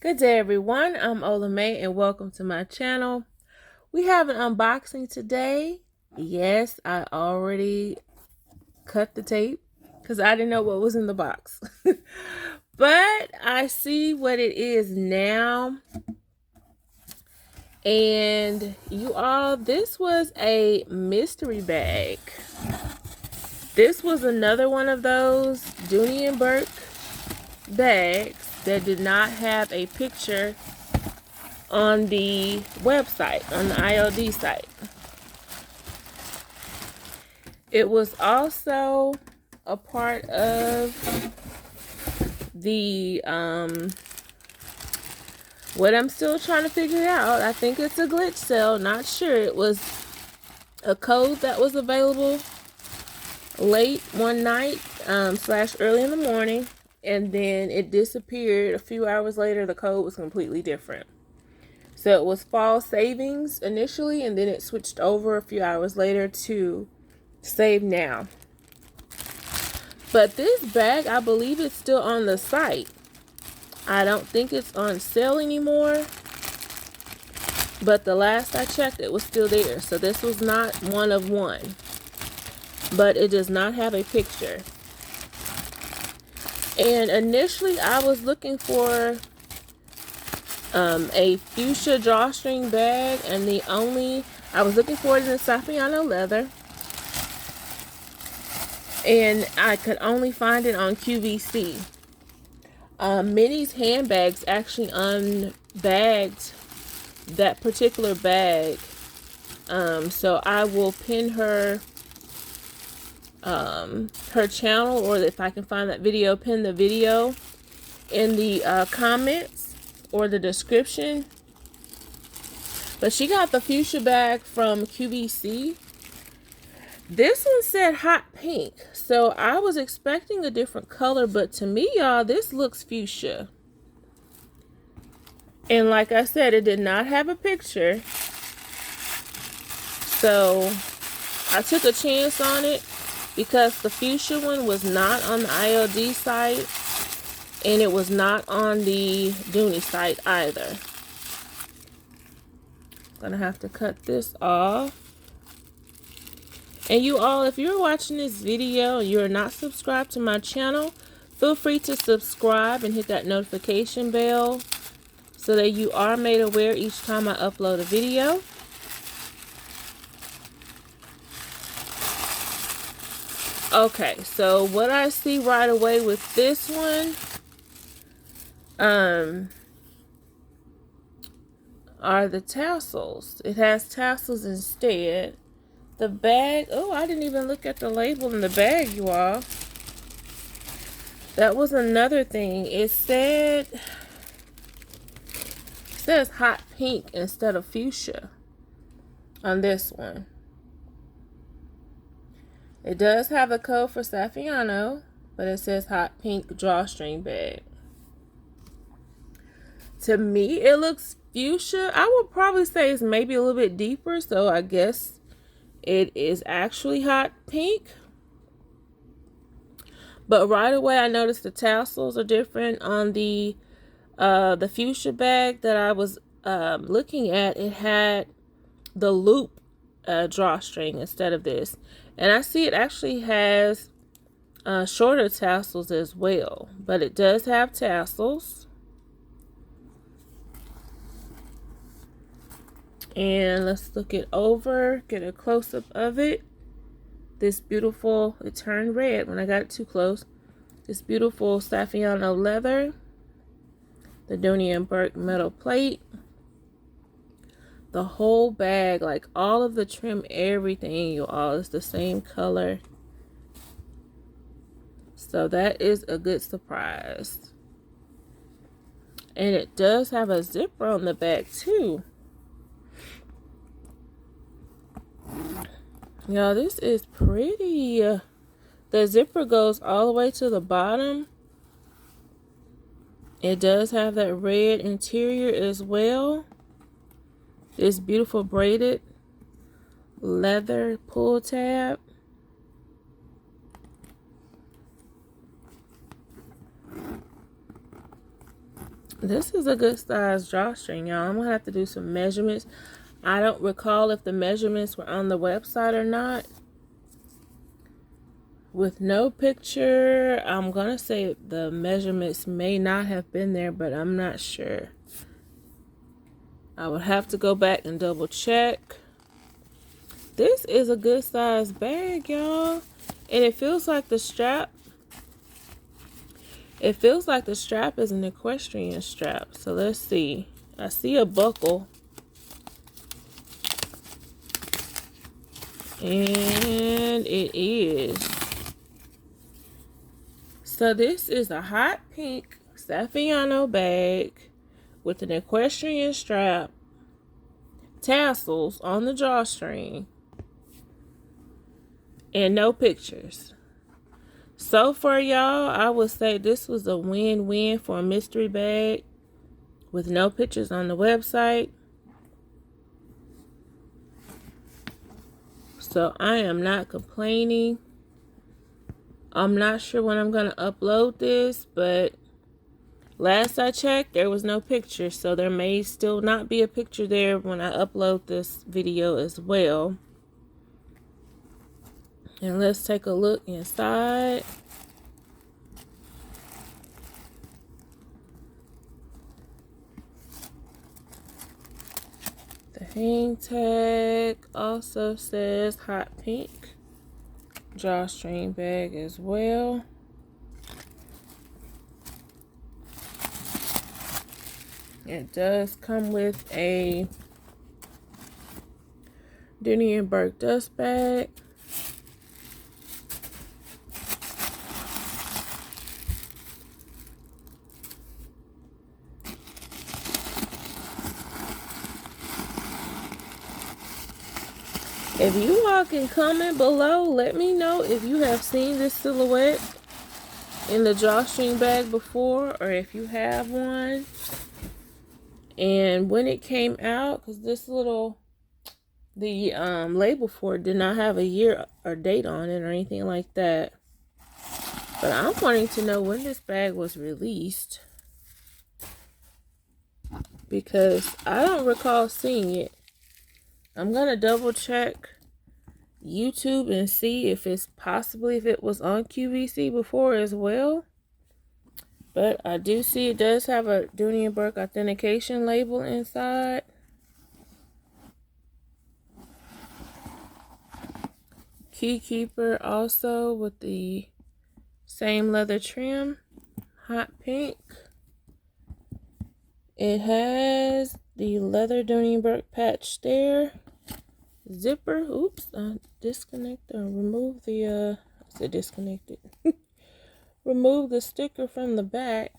Good day everyone, I'm OlaMaye and welcome to my channel. We have an unboxing today. Yes, I already cut the tape because I didn't know what was in the box. But I see what it is now. And you all, this was a mystery bag. This was another one of those Dooney Bourke bags that did not have a picture on the website, on the ILD site. It was also a part of the, what I'm still trying to figure out. I think it's a glitch sale, not sure. It was a code that was available late one night, / early in the morning, and then it disappeared. A few hours later, the code was completely different. So it was fall savings initially, and then it switched over a few hours later to save now. But this bag, I believe it's still on the site. I don't think it's on sale anymore. But the last I checked, it was still there. So this was not one of one. But it does not have a picture. And initially, I was looking for a fuchsia drawstring bag, and I was looking for it in the Saffiano leather, and I could only find it on QVC. Minnie's handbags actually unbagged that particular bag, so I will pin her channel, or if I can find that video, pin the video in the comments or the description. But she got the fuchsia bag from QVC. This one said hot pink, so I was expecting a different color, but to me, y'all, this looks fuchsia. And like I said, it did not have a picture, so I took a chance on it because the fuchsia one was not on the ILD site, and it was not on the Dooney site either. Gonna have to cut this off. And you all, if you're watching this video and you're not subscribed to my channel, feel free to subscribe and hit that notification bell so that you are made aware each time I upload a video. Okay, so what I see right away with this one are the tassels. It has tassels instead. The bag, oh, I didn't even look at the label in the bag, you all. That was another thing. It says hot pink instead of fuchsia on this one. It does have a code for Saffiano, but it says hot pink drawstring bag. To me, it looks fuchsia. I would probably say it's maybe a little bit deeper, so I guess it is actually hot pink. But right away, I noticed the tassels are different on the fuchsia bag that I was looking at. It had the loop drawstring instead of this. And I see it actually has shorter tassels as well. But it does have tassels. And let's look it over, get a close-up of it. This beautiful, it turned red when I got it too close. This beautiful Saffiano leather. The Dooney Bourke metal plate. The whole bag, like all of the trim, everything, you all, is the same color. So that is a good surprise. And it does have a zipper on the back too. Y'all, this is pretty. The zipper goes all the way to the bottom. It does have that red interior as well. This beautiful braided leather pull tab. This is a good size drawstring, y'all. I'm gonna have to do some measurements. I don't recall if the measurements were on the website or not. With no picture, I'm gonna say the measurements may not have been there, but I'm not sure. I would have to go back and double check. This is a good size bag, y'all. And it feels like the strap. It feels like the strap is an equestrian strap. So let's see. I see a buckle. And it is. So this is a hot pink Saffiano bag with an equestrian strap, tassels on the drawstring, and no pictures. So for y'all, I would say this was a win-win for a mystery bag with no pictures on the website. So I am not complaining. I'm not sure when I'm going to upload this, but last I checked, there was no picture. So there may still not be a picture there when I upload this video as well. And let's take a look inside. The hang tag also says hot pink drawstring bag as well. It does come with a Dooney Bourke dust bag. If you all can comment below, let me know if you have seen this silhouette in the drawstring bag before, or if you have one. And when it came out, because this little, the label for it did not have a year or date on it or anything like that. But I'm wanting to know when this bag was released, because I don't recall seeing it. I'm going to double check YouTube and see if it's possibly if it was on QVC before as well. But I do see it does have a Dooney Bourke authentication label inside. Key keeper also with the same leather trim, hot pink. It has the leather Dooney Bourke patch there. Zipper. Oops, disconnect or remove the I said disconnected. Remove the sticker from the back.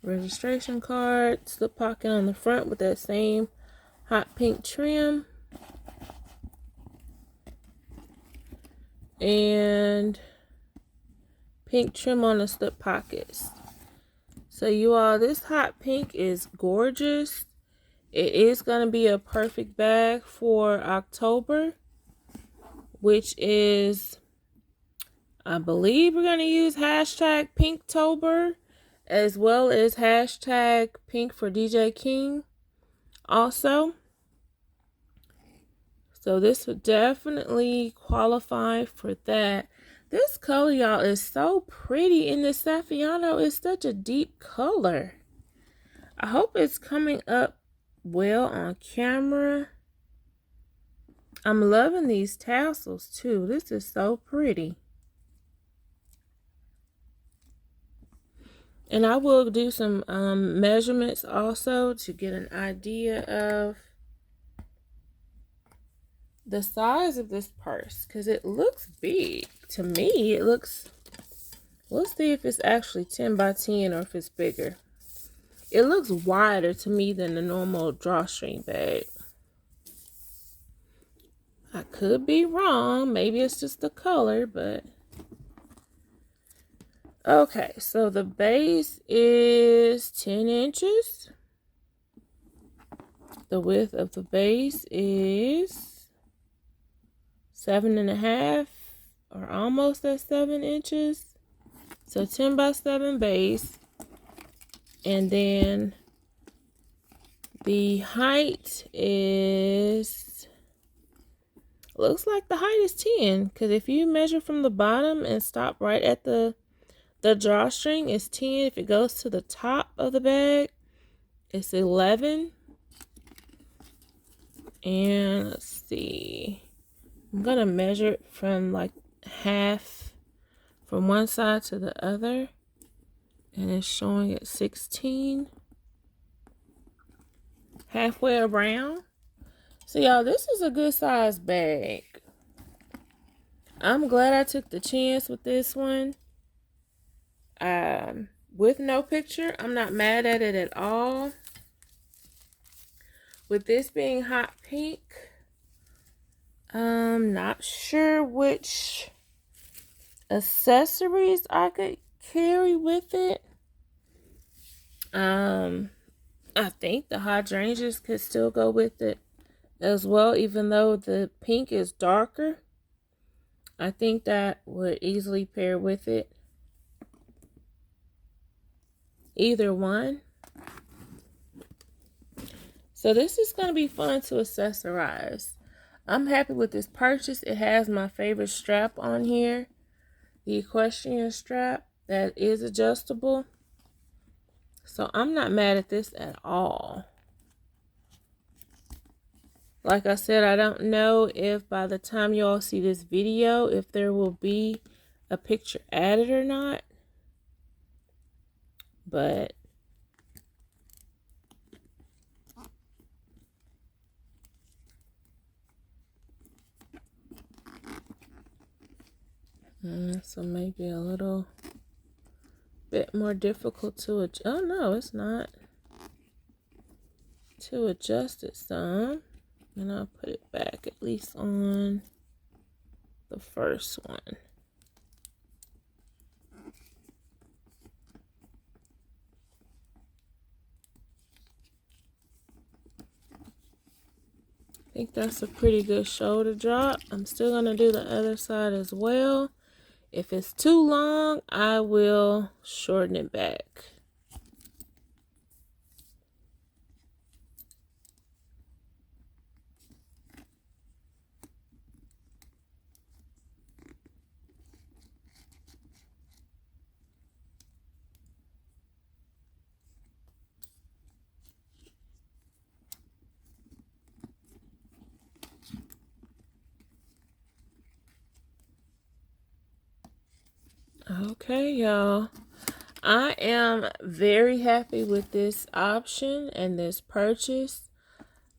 Registration card, slip pocket on the front with that same hot pink trim. And pink trim on the slip pockets. So you all, this hot pink is gorgeous. It is going to be a perfect bag for October, which is, I believe we're going to use hashtag Pinktober as well as hashtag Pink for DJ King also. So this would definitely qualify for that. This color, y'all, is so pretty in the Saffiano. It's such a deep color. I hope it's coming up well on camera. I'm loving these tassels too. This is so pretty. And I will do some measurements also to get an idea of the size of this purse, because it looks big. To me, it looks, let's see if it's actually 10 by 10 or if it's bigger. It looks wider to me than the normal drawstring bag. I could be wrong. Maybe it's just the color, but okay. So the base is 10 inches. The width of the base is 7.5 or almost at 7 inches. So 10 by 7 base. And then the height is, looks like the height is 10. Because if you measure from the bottom and stop right at the drawstring, it's 10. If it goes to the top of the bag, it's 11. And let's see. I'm going to measure it from like half from one side to the other. And it's showing at 16. Halfway around. So y'all, this is a good size bag. I'm glad I took the chance with this one. With no picture, I'm not mad at it at all. With this being hot pink, I'm not sure which accessories I could carry with it. I think the hydrangeas could still go with it as well, even though the pink is darker. I think that would easily pair with it. Either one. So this is going to be fun to accessorize. I'm happy with this purchase. It has my favorite strap on here. The equestrian strap that is adjustable. So I'm not mad at this at all. Like I said, I don't know if by the time you all see this video, if there will be a picture added or not. But so maybe a little bit more difficult to adjust. Oh no, it's not. To adjust it some. And I'll put it back at least on the first one. I think that's a pretty good shoulder drop. I'm still going to do the other side as well. If it's too long, I will shorten it back. Okay, y'all. I am very happy with this option and this purchase.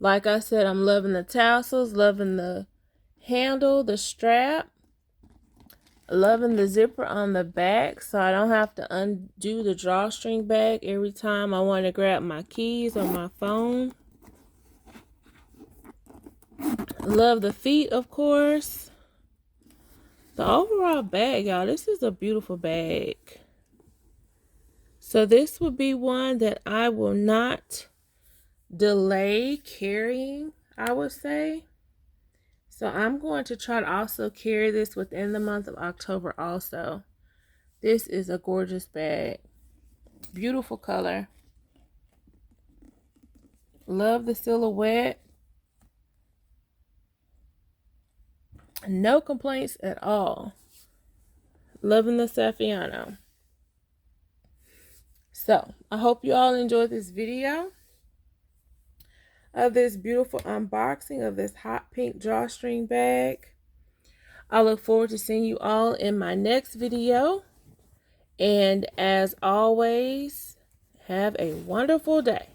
Like I said, I'm loving the tassels, loving the handle, the strap, loving the zipper on the back so I don't have to undo the drawstring bag every time I want to grab my keys or my phone. Love the feet, of course. The overall bag, y'all, this is a beautiful bag. So this would be one that I will not delay carrying, I would say. So I'm going to try to also carry this within the month of October also. This is a gorgeous bag. Beautiful color. Love the silhouette. No complaints at all. Loving the Saffiano. So, I hope you all enjoyed this video of this beautiful unboxing of this hot pink drawstring bag. I look forward to seeing you all in my next video. And as always, have a wonderful day.